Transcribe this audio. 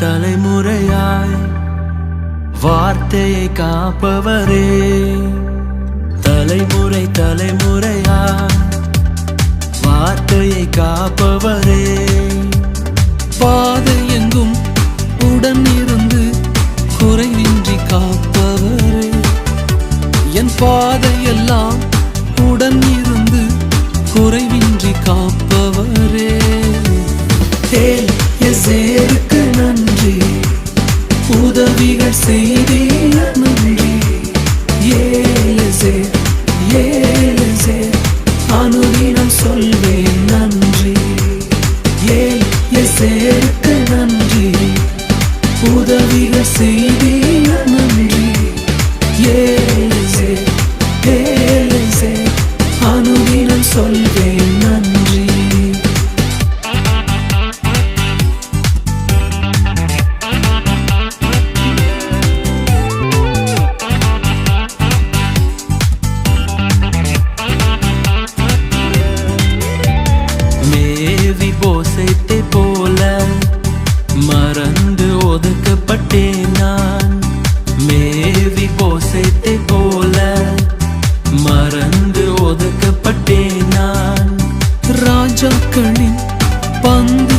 தலைமுறையாய் வார்த்தையை காப்பவரே, தலைமுறை தலைமுறையாய் வார்த்தையை காப்பவரே, பாதை எங்கும் உடன் இருந்து குறைவின்றி காப்பவரே, என் பாதையெல்லாம் உடன் இருந்து குறைவின்றி காப்பவரே. எசேருக்கு நன்றி, உதவிகள் செய்தீர் நன்றி. ஏலெசேர் ஏலெசேர் அனுதினம் சொல்வேன் நன்றி. எசேருக்கு நன்றி, உதவிகள் செய்தீர் நன்றி. ஏலெசேர் ஏலெசேர் அனுதினம் சொல்வேன் நன்றி. போசைத்தை போல மறந்து ஒதுக்கப்பட்டேன் நான். மேவி போசைத்தை போல மறந்து ஒதுக்கப்பட்டேன் நான். ராஜாக்களின் பந்து